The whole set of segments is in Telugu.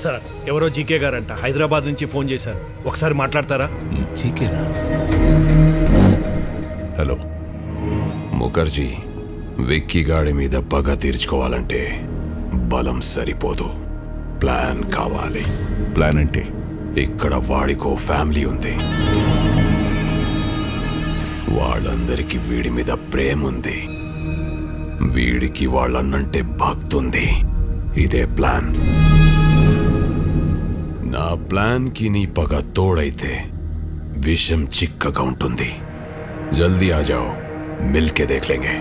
సార్ ఎవరో జీకే గారంట హైదరాబాద్ నుంచి ఫోన్ చేశారు, ఒకసారి మాట్లాడతారా? జీకేనా? హలో ముఖర్జీ, విక్కీ గాడి మీద పగ తీర్చుకోవాలంటే బలం సరిపోదు, ప్లాన్ కావాలి. ప్లాన్ అంటే? ఇక్కడ వాడికో ఫ్యామిలీ ఉంది, వాళ్ళందరికీ వీడి మీద ప్రేమ ఉంది, వీడికి వాళ్ళన్నంటే భక్తుంది. ఇదే ప్లాన్. నా ప్లాన్ కి నీ పగ తోడైతే విషయం చిక్కగా ఉంటుంది. జల్దీ ఆ జాओ, మిల్కే దేఖ్ లేంగే.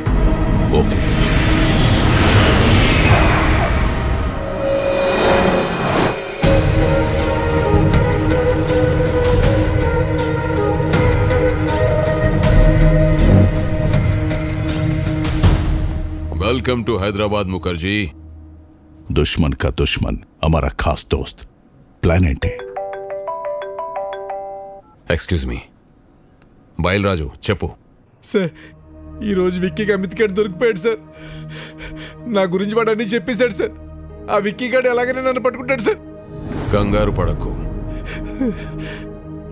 Okay. Welcome to Hyderabad Mukherjee. दुश्मन का दुश्मन हमारा खास दोस्त। प्लान ఏంటి? एक्सक्यूज मी, బయల్రాజు చెప్పు. సార్, ఈరోజు విక్కీకి అమిత్ గడ్ దొరికిపోయాడు సార్. నా గురించి వాడు అన్నీ చెప్పేశాడు సార్. ఆ విక్కీ గడ్ ఎలాగైనా నన్ను పట్టుకుంటాడు సార్. కంగారు పడకు,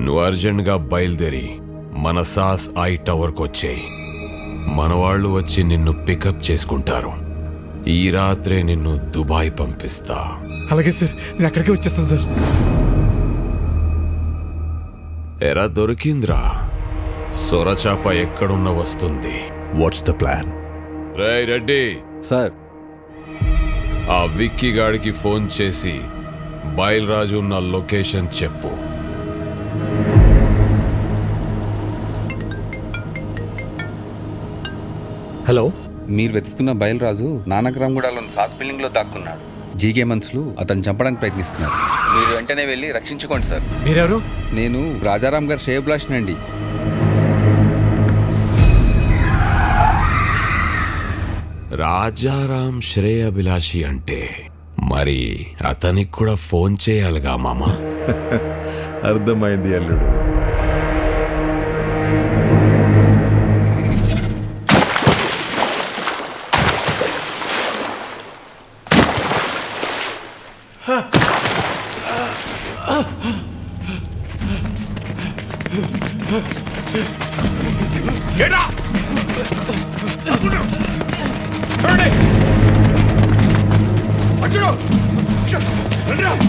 నువ్వు అర్జెంట్గా బయలుదేరి మన సాస్ ఐ టవర్కి వచ్చేయి. మన వాళ్ళు వచ్చి నిన్ను పికప్ చేసుకుంటారు. ఈ రాత్రే నిన్ను దుబాయ్ పంపిస్తా. అలాగే సార్, నేను అక్కడికే వచ్చేస్తాను సార్. ఎరా దొరికింద్రా, సొరచాప ఎక్కడున్న వస్తుంది. What's the plan? రేయ్ రెడ్డి సార్, ఆ విక్కీ గాడికి ఫోన్ చేసి బయల్రాజు ఉన్న లొకేషన్ చెప్పు. హలో, మీరు వెతుకుతున్న బయల్రాజు నానక్రామ్గూడలోని సాస్ బిల్డింగ్ లో దాక్కున్నాడు. జీకే మనుషులు అతను చంపడానికి ప్రయత్నిస్తున్నారు. మీరు వెంటనే వెళ్ళి రక్షించుకోండి సార్. మీరెవరు? నేను రాజారాం గారు శ్రేయభిలాష్ నండి. రాజారాం శ్రేయభిలాషి అంటే మరి అతనికి కూడా ఫోన్ చేయాలిగా మామ. అర్థమైంది అల్లుడు.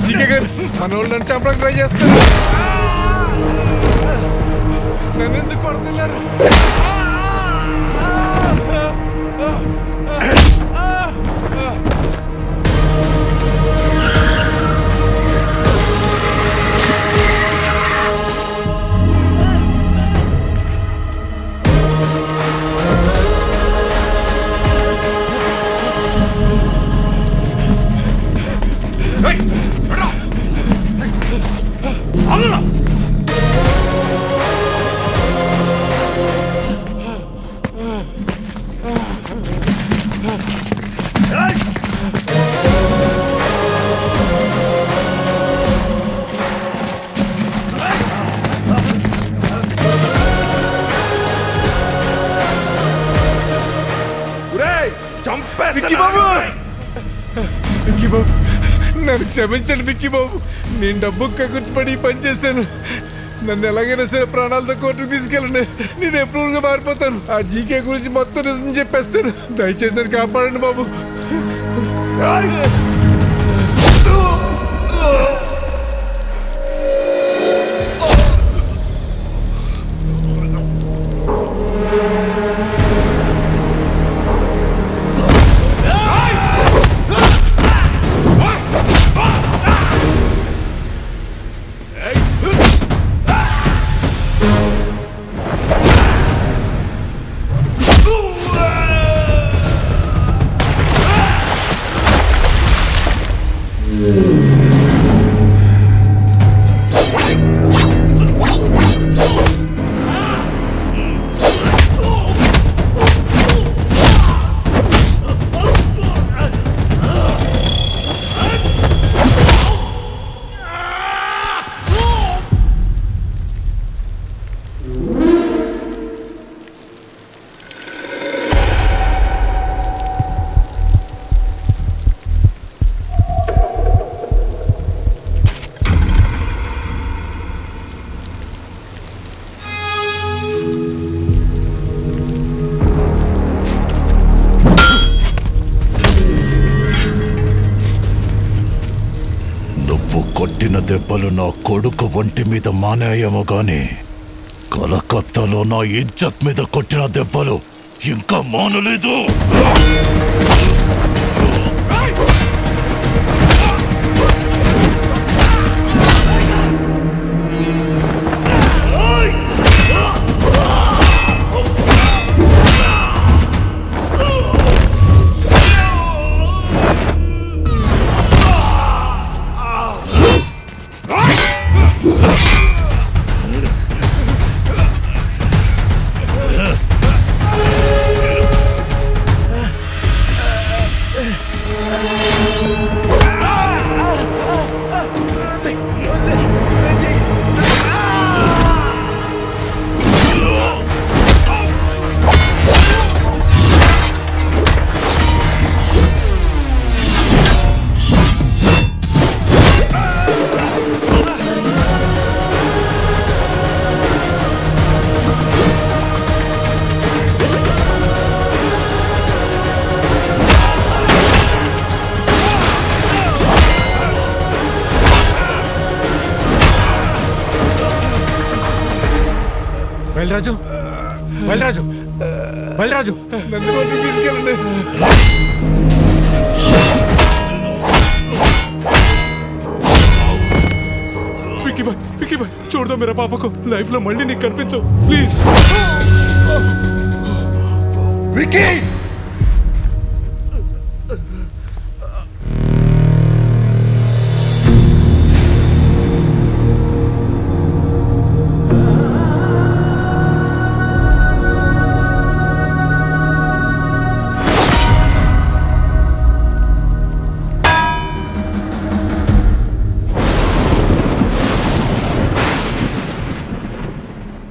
జీకే గారు, మన వాళ్ళు నన్ను చంపడానికి ట్రై చేస్తారు. నన్ను ఎందుకు కొడుతున్నారు? విక్కీ బాబు, నన్ను క్షమించండి విక్కీ బాబు. నేను డబ్బు కగుర్తుపడి పని చేశాను. నన్ను ఎలాగైనా సరే ప్రాణాలతో కోర్టుకు తీసుకెళ్ళండి. నేను ఎప్రూవ్గా మారిపోతాను. ఆ జీకే గురించి మొత్తం నిజం చెప్పేస్తాను. దయచేసి నన్ను కాపాడండి బాబు. నువ్వు కొట్టిన దెబ్బలు నా కొడుకు ఒంటి మీద మానేయేమో గాని కలకత్తాలో నా ఇజ్జత్ మీద కొట్టిన దెబ్బలు ఇంకా మానలేదు. బయలురాజు బయలురాజు బయలురాజు నన్ను కోర్టుకు తీసుకెళ్ళండి. విక్కీ బాయ్ చూడదా మీరా పాపకు లైఫ్ లో మళ్ళీ నీకు కనిపించవు ప్లీజ్. విక్కీ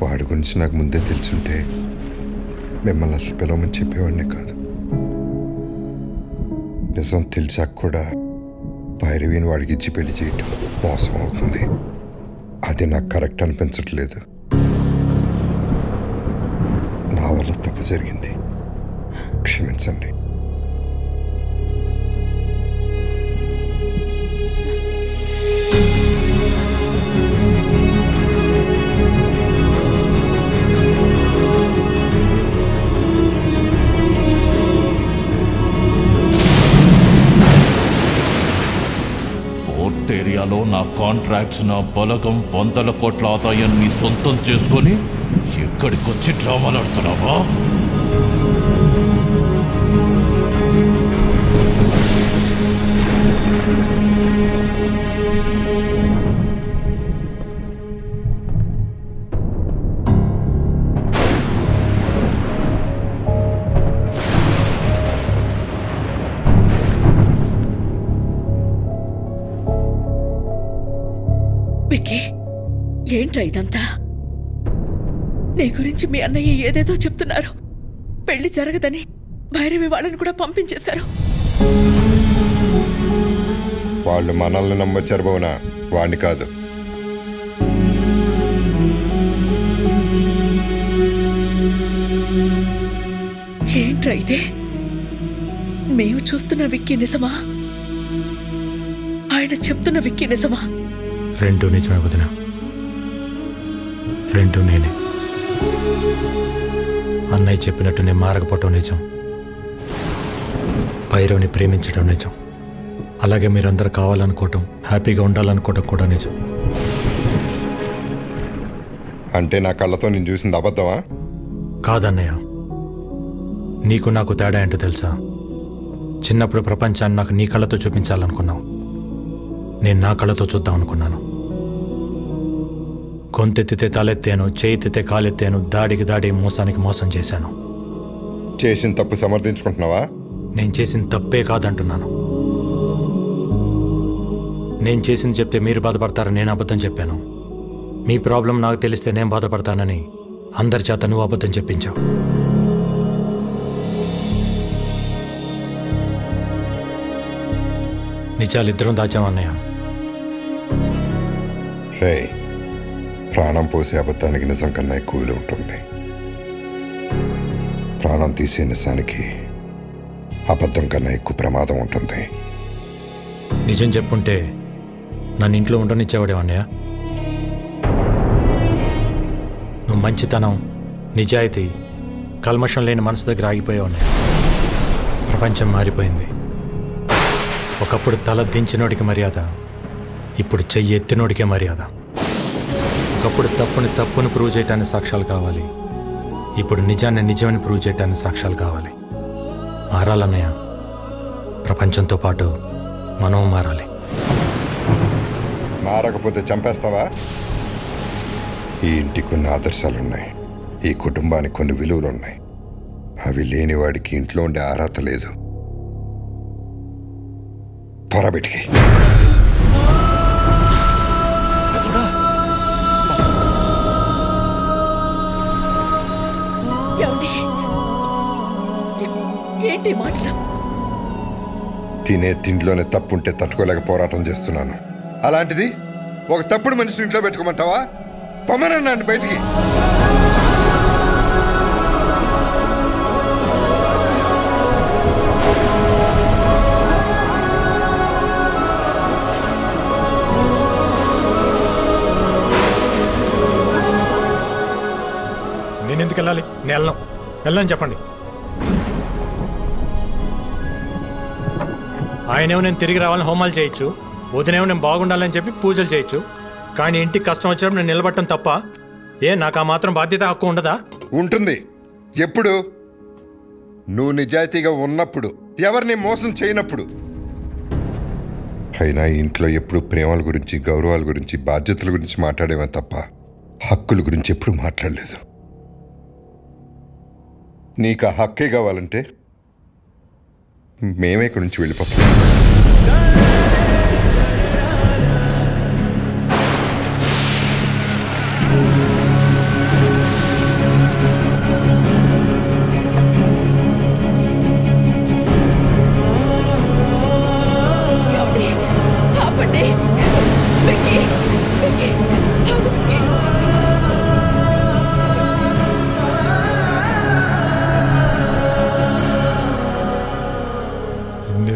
వాడి గురించి నాకు ముందే తెలుసుంటే మిమ్మల్ని అసలు పిలవమని చెప్పేవాడినే కాదు. నిజం తెలిసాక కూడా భైరవిని వాడికి ఇచ్చి పెళ్లి చేయటం మోసం అవుతుంది. అది నాకు కరెక్ట్ అనిపించట్లేదు. నా వల్ల తప్పు జరిగింది, క్షమించండి. ఏరియాలో నా కాంట్రాక్ట్స్, నా బలగం, 100 కోట్ల ఆదాయాన్ని సొంతం చేసుకొని ఎక్కడికొచ్చి డ్రామాలాడుతున్నావా? విక్కీ, ఏంట్రా ఇదంతా? నీ గురించి మీ అన్నయ్య ఏదేదో చెప్తున్నారు. పెళ్లి జరగదని భైరవి వాళ్ళని కూడా పంపించేశారు. వాళ్ళు మనల్ని నమ్మొచ్చారు భవనా, వాణ్ణి కాదు. ఏంట్రా ఇదే? మేము చూస్తున్న విక్కీ నిజమా? ఆయన చెప్తున్న విక్కీ నిజమా? రెండు నిజమే వదిన, రెండు నేనే. అన్నయ్య చెప్పినట్టు నేను మారకపోవటం నిజం, భైరవిని ప్రేమించడం నిజం, అలాగే మీరందరూ కావాలనుకోవటం, హ్యాపీగా ఉండాలనుకోవటం కూడా నిజం. అంటే నా కళ్ళతో నేను చూసింది అబద్ధమా? కాదన్నయ్య, నీకు నాకు తేడా ఏంటో తెలుసా? చిన్నప్పుడు ప్రపంచాన్ని నాకు నీ కళ్ళతో చూపించాలనుకున్నావు, నేను నా కళ్ళతో చూద్దాం అనుకున్నాను. గొంతెత్తితే తలెత్తాను, చేయితే కాలెత్తాను, దాడికి దాడి, మోసానికి మోసం చేశాను. చేసిన తప్పు సమర్థించుకుంటున్నావా? నేను చేసిన తప్పే కాదంటున్నాను. నేను చేసింది చెప్తే మీరు బాధపడతారని నేను అబద్ధం చెప్పాను. మీ ప్రాబ్లం నాకు తెలిస్తే నేను బాధపడతానని అందరి చేత నువ్వు అబద్ధం చెప్పించావు. నిజాలు ఇద్దరం దాచామన్నయ్య. రే, ప్రాణం పోసే అబద్ధానికి నిజం కన్నా ఎక్కువ విలువ ఉంటుంది. ప్రాణం తీసే నిజానికి అబద్ధం కన్నా ఎక్కువ ప్రమాదం ఉంటుంది. నిజం చెప్పుంటే నన్ను ఇంట్లో ఉండనిచ్చేవాడేవా అన్నయ్య? నువ్వు మంచితనం, నిజాయితీ, కల్మషం లేని మనసు దగ్గర ఆగిపోయావు అన్నయ్య. ప్రపంచం మారిపోయింది. ఒకప్పుడు తల దించినోడికి మర్యాద, ఇప్పుడు చెయ్యి ఎత్తినోడికే మర్యాద. ఒకప్పుడు తప్పుని ప్రూవ్ చేయటానికి సాక్ష్యాలు కావాలి, ఇప్పుడు నిజాన్ని నిజమని ప్రూవ్ చేయటానికి సాక్ష్యాలు కావాలి. మారాలన్నయ్య. ప్రపంచంతో పాటు మనం మారాలి. మారకపోతే చంపేస్తావా? ఈ ఇంటికి కొన్ని ఆదర్శాలున్నాయి, ఈ కుటుంబానికి కొన్ని విలువలున్నాయి. అవి లేని వాడికి ఇంట్లో ఉండే అర్హత లేదు. పొరబెట్టికి ఏంటి మాటలు? తినే తిండిలోనే తప్పుంటే తట్టుకోలేక పోరాటం చేస్తున్నాను. అలాంటిది ఒక తప్పుడు మనిషిని ఇంట్లో పెట్టుకోమంటావా? పొమ్మనన్నాను బయటికి. నేను ఎందుకు వెళ్ళాలి? నేను వెళ్ళను చెప్పండి. ఆయనేమో నేను తిరిగి రావాలని హోమాలు చేయొచ్చు, వదినేమో నేను బాగుండాలని చెప్పి పూజలు చేయొచ్చు. కానీ ఇంటికి కష్టం వచ్చినప్పుడు నేను నిలబడటం తప్ప నాకు ఆ మాత్రం బాధ్యత, హక్కు ఉండదా? ఉంటుంది. ఎప్పుడు? నువ్వు నిజాయితీగా ఉన్నప్పుడు, ఎవరిని మోసం చేయనప్పుడు. అయినా ఇంట్లో ఎప్పుడు ప్రేమల గురించి, గౌరవాల గురించి, బాధ్యతల గురించి మాట్లాడేవే తప్ప హక్కుల గురించి ఎప్పుడు మాట్లాడలేదు. నీకు ఆ హక్కే కావాలంటే మేమే ఇక్కడి నుంచి వెళ్ళిపోతాం.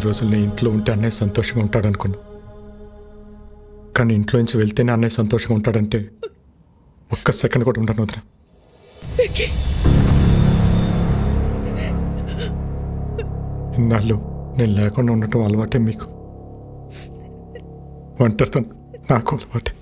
రోజులు నేను ఇంట్లో ఉంటే అన్నయ్య సంతోషంగా ఉంటాడనుకున్నా, కానీ ఇంట్లో నుంచి వెళ్తేనే అన్నయ్య సంతోషంగా ఉంటాడంటే ఒక్క సెకండ్ కూడా ఉంటాను వదిన. ఇన్నాళ్ళు నేను లేకుండా ఉండటం అలవాటే మీకు, ఒంటరితో నాకు అలవాటే.